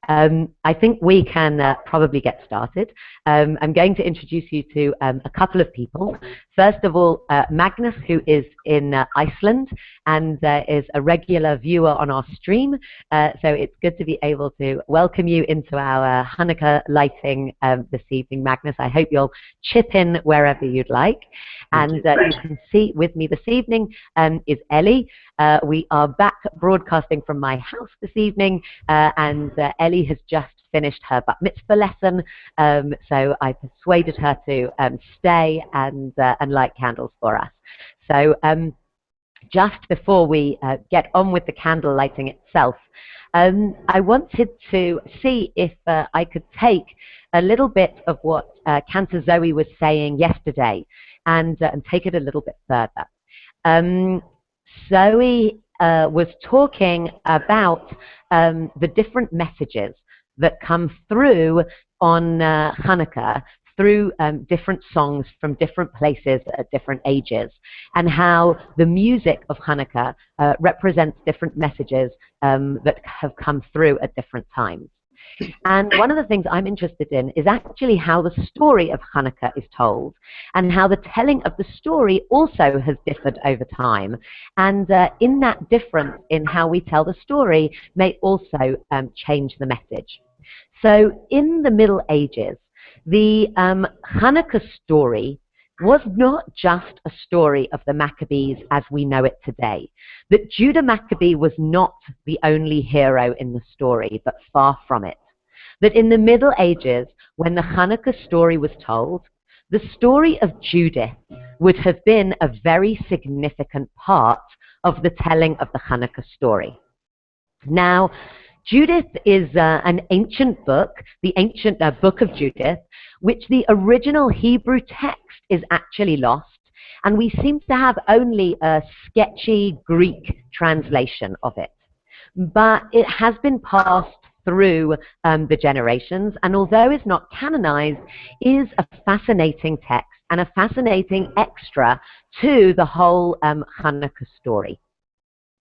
I think we can probably get started. I'm going to introduce you to a couple of people. First of all, Magnus, who is in Iceland and is a regular viewer on our stream. So it's good to be able to welcome you into our Hanukkah lighting this evening, Magnus. I hope you'll chip in wherever you'd like. And you can see with me this evening is Ellie. We are back broadcasting from my house this evening, and Ellie has just finished her bat mitzvah lesson, so I persuaded her to stay and light candles for us. So just before we get on with the candle lighting itself, I wanted to see if I could take a little bit of what Cantor Zoe was saying yesterday and take it a little bit further. Zoe was talking about the different messages that come through on Hanukkah through different songs from different places at different ages, and how the music of Hanukkah represents different messages that have come through at different times. And one of the things I'm interested in is actually how the story of Hanukkah is told, and how the telling of the story also has differed over time. And in that difference in how we tell the story may also change the message. So in the Middle Ages, the Hanukkah story was not just a story of the Maccabees as we know it today. That Judah Maccabee was not the only hero in the story, but far from it. That in the Middle Ages, when the Hanukkah story was told, the story of Judith would have been a very significant part of the telling of the Hanukkah story. Now, Judith is an ancient book, the ancient book of Judith, which the original Hebrew text is actually lost, and we seem to have only a sketchy Greek translation of it. But it has been passed through the generations, and although it's not canonized, is a fascinating text and a fascinating extra to the whole Hanukkah story.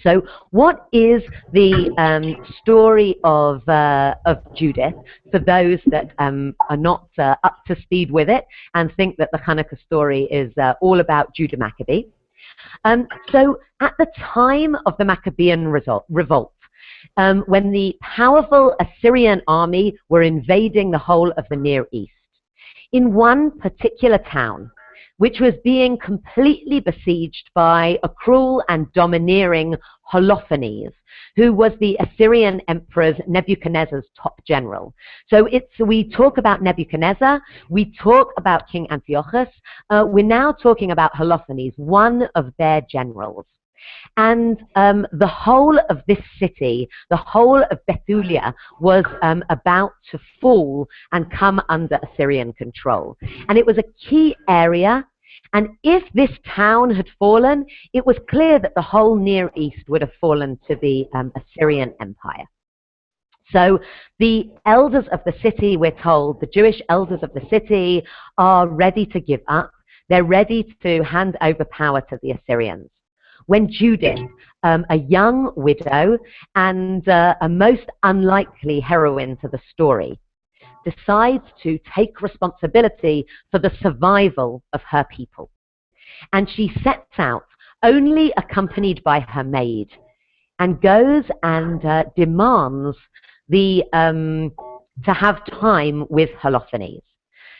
So what is the story of Judith, for those that are not up to speed with it and think that the Hanukkah story is all about Judah Maccabee? So at the time of the Maccabean revolt, when the powerful Assyrian army were invading the whole of the Near East, in one particular town, which was being completely besieged by a cruel and domineering Holofernes, who was the Assyrian emperor Nebuchadnezzar's top general. So we talk about Nebuchadnezzar, we talk about King Antiochus, we're now talking about Holofernes, one of their generals. And the whole of this city, the whole of Bethulia, was about to fall and come under Assyrian control. And it was a key area, and if this town had fallen, it was clear that the whole Near East would have fallen to the Assyrian Empire. So the elders of the city, we're told, the Jewish elders of the city are ready to give up. They're ready to hand over power to the Assyrians. When Judith, a young widow and a most unlikely heroine to the story, decides to take responsibility for the survival of her people. And she sets out, only accompanied by her maid, and goes and demands to have time with Holofernes.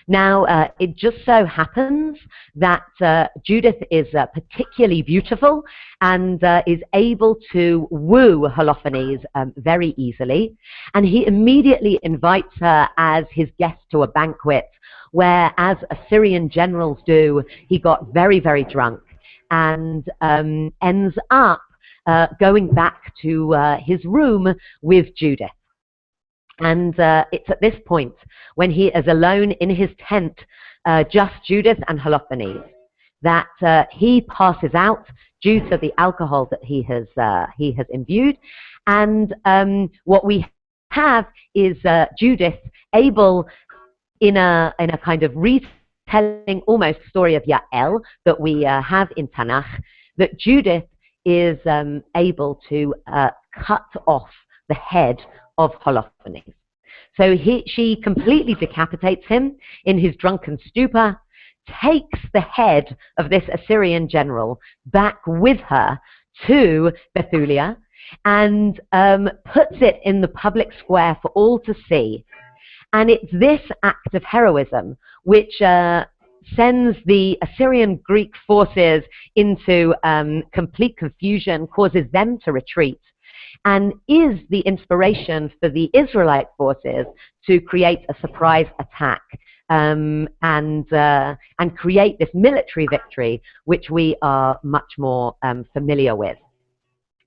Now, it just so happens that Judith is particularly beautiful and is able to woo Holofernes very easily. And he immediately invites her as his guest to a banquet where, as Assyrian generals do, he got very, very drunk and ends up going back to his room with Judith. And it's at this point, when he is alone in his tent, just Judith and Holofernes, that he passes out due to the alcohol that he has imbued. And what we have is Judith able, in a kind of retelling almost story of Yael that we have in Tanakh, that Judith is able to cut off the head of Holofernes. So she completely decapitates him in his drunken stupor, takes the head of this Assyrian general back with her to Bethulia, and puts it in the public square for all to see. And it's this act of heroism which sends the Assyrian Greek forces into complete confusion, causes them to retreat, and is the inspiration for the Israelite forces to create a surprise attack and create this military victory, which we are much more familiar with.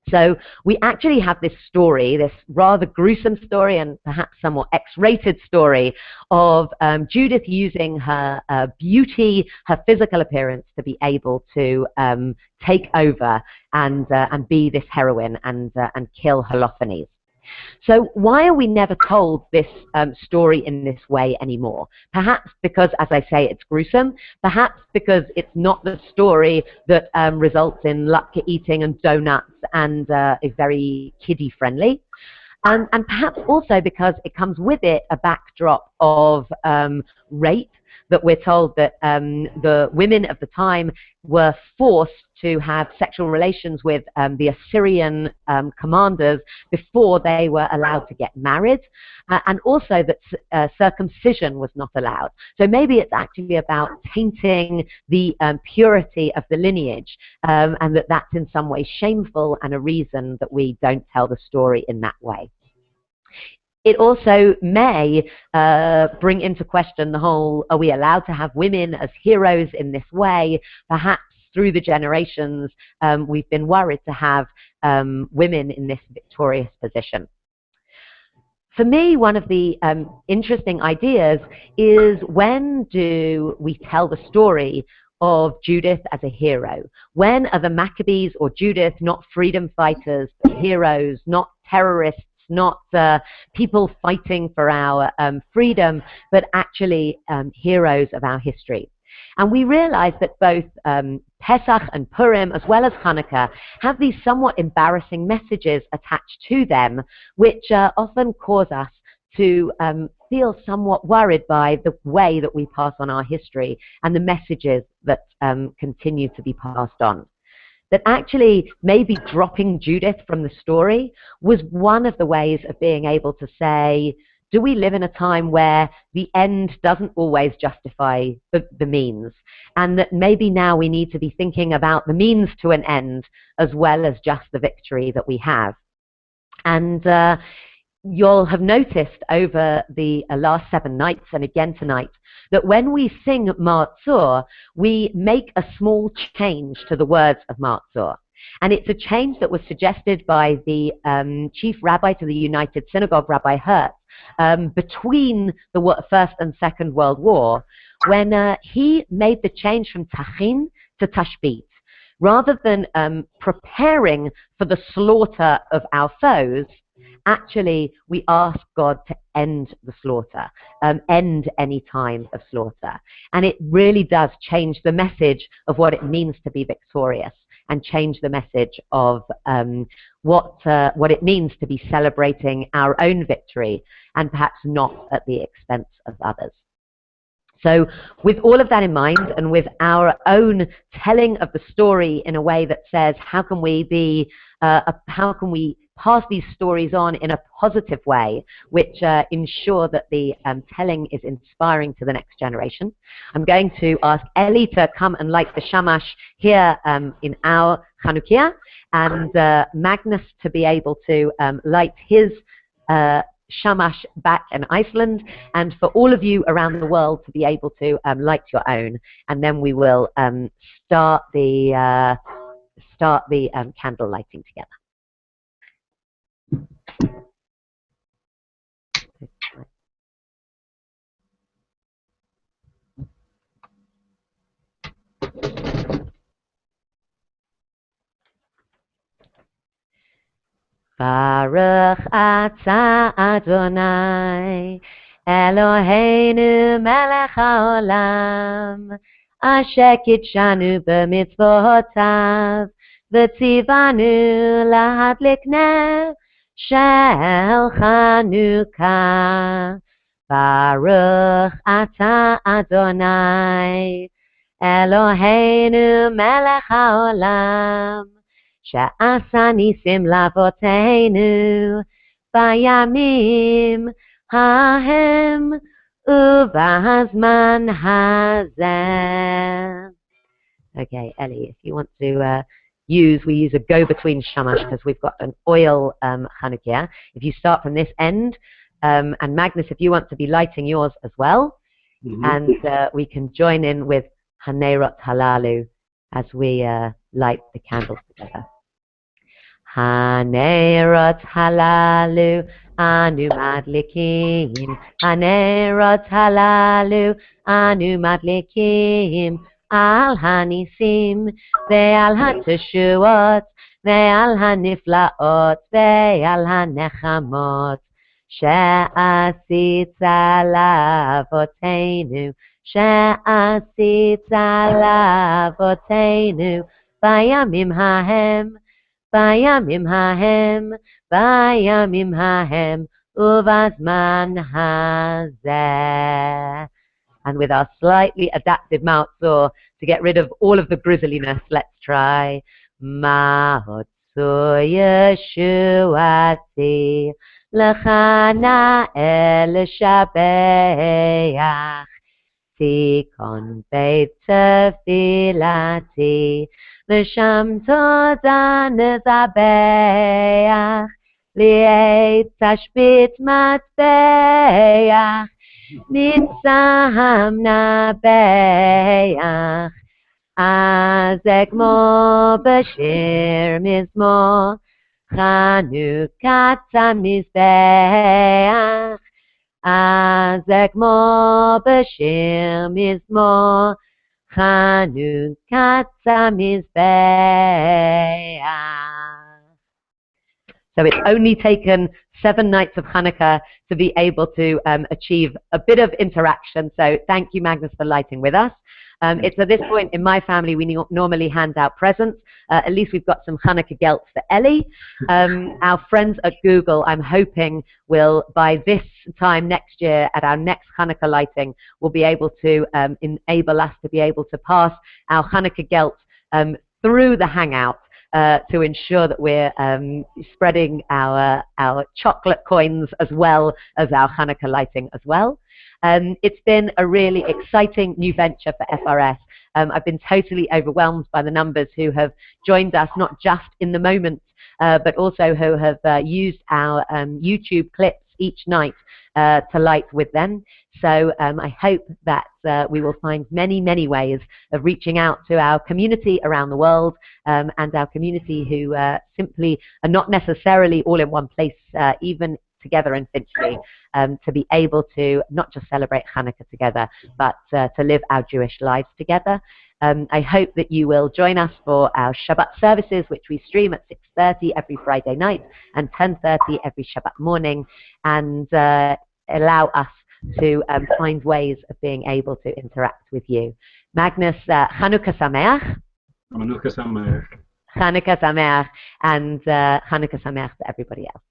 So we actually have this story, this rather gruesome story and perhaps somewhat X-rated story of Judith using her beauty, her physical appearance to be able to take over and be this heroine and kill Holofernes. So why are we never told this story in this way anymore? Perhaps because, as I say, it's gruesome. Perhaps because it's not the story that results in latke eating and donuts and is very kiddie friendly. And perhaps also because it comes with it a backdrop of rape, that we're told that the women of the time were forced to have sexual relations with the Assyrian commanders before they were allowed to get married, and also that circumcision was not allowed. So maybe it's actually about tainting the purity of the lineage, and that's in some way shameful and a reason that we don't tell the story in that way. It also may bring into question the whole, are we allowed to have women as heroes in this way? Perhaps through the generations, we've been worried to have women in this victorious position. For me, one of the interesting ideas is, when do we tell the story of Judith as a hero? When are the Maccabees or Judith not freedom fighters, but heroes, not terrorists, not people fighting for our freedom, but actually heroes of our history? And we realize that both Pesach and Purim, as well as Hanukkah, have these somewhat embarrassing messages attached to them, which often cause us to feel somewhat worried by the way that we pass on our history and the messages that continue to be passed on. That actually maybe dropping Judith from the story was one of the ways of being able to say, do we live in a time where the end doesn't always justify the means? And that maybe now we need to be thinking about the means to an end as well as just the victory that we have. And you'll have noticed over the last 7 nights and again tonight that when we sing Ma'atzur, we make a small change to the words of Ma'atzur. And it's a change that was suggested by the chief rabbi to the United Synagogue, Rabbi Hertz, between the First and Second World War, when he made the change from Tachin to Tashbit. Rather than preparing for the slaughter of our foes, actually, we ask God to end the slaughter, end any time of slaughter. And it really does change the message of what it means to be victorious, and change the message of what it means to be celebrating our own victory, and perhaps not at the expense of others. So with all of that in mind, and with our own telling of the story in a way that says, how can we pass these stories on in a positive way, which ensure that the telling is inspiring to the next generation, I'm going to ask Ellie to come and light the shamash here in our Chanukiah, and Magnus to be able to light his shamash back in Iceland, and for all of you around the world to be able to light your own. And then we will start the candle lighting together. Baruch atah Adonai Eloheinu melech haolam asher kitshanu b'mitzvotav v'tzivanu lahadlik ner Shel Chanukah. Baruch Ata Adonai Eloheinu melech haolam she'asa nisim lavoteinu bayamim hahem ubahazman hazeh. Okay, Ellie, if you want to we use a go-between shamash because we've got an oil Hanukkah. If you start from this end, and Magnus, if you want to be lighting yours as well, and we can join in with Hanerot Halalu as we light the candles together. Hanerot Halalu anu madlikim, Hanerot Halalu anu madlikim, al hanisim ve'al hateshuot ve'al haniflaot ve'al hanechamot she'asit la'avoteinu bayamim hahem uvazman hazeh. And with our slightly adaptive mouthsaw to get rid of all of the grisliness, let's try Ma'otzu Yeshuati L'chana El Shabeach Tikon Beit Tefilati L'sham Toda Nezabeach Li'et Tashbit Matbeach Nitzam Nabeach Azekmo Bashir Mizmo Chanukah Mizbeach Azekmo Bashir Mizmo Chanukah Mizbeach. So it's only taken 7 nights of Hanukkah to be able to achieve a bit of interaction. So thank you, Magnus, for lighting with us. It's at this point in my family we normally hand out presents. At least we've got some Hanukkah gelts for Ellie. Our friends at Google, I'm hoping, will by this time next year at our next Hanukkah lighting, will be able to enable us to be able to pass our Hanukkah gelts through the Hangout. To ensure that we're spreading our chocolate coins as well as our Hanukkah lighting as well. It's been a really exciting new venture for FRS. I've been totally overwhelmed by the numbers who have joined us, not just in the moment, but also who have used our YouTube clips each night to light with them. So I hope that we will find many, many ways of reaching out to our community around the world and our community who simply are not necessarily all in one place, even together in Finchley, to be able to not just celebrate Hanukkah together, but to live our Jewish lives together. I hope that you will join us for our Shabbat services, which we stream at 6:30 every Friday night and 10:30 every Shabbat morning, and allow us to find ways of being able to interact with you. Magnus, Hanukkah Sameach. Hanukkah Sameach. Hanukkah Sameach, and Hanukkah Sameach to everybody else.